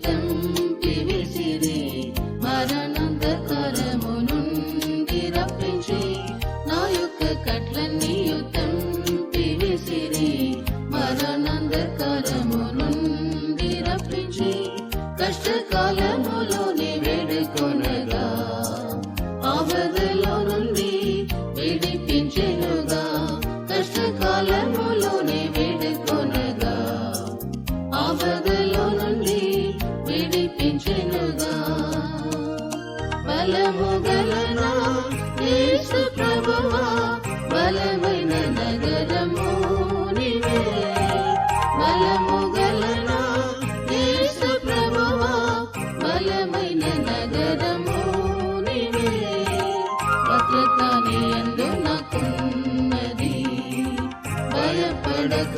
తెంపి విసిరి మరణాంధకారము నుండి రప్పించి నా యొక్క కట్లన్నీ తెంపి విసిరి మరణాంధకారము నుండి రప్పించి కష్టకాలములోని వేడుకొనగా ఆపదలో నుండి విడిపించెనుగా కష్టకాలములోని వేడుకొనగా ఆపదలో నుండి విడిపించెనుగా బలము గలనా యేసు ప్రభువా బలమైన నగరము నీవే బలము గలనా యేసు ప్రభువా బలమైన నగరము నీవే భద్రత నీ యందు నాకున్నది భయపడక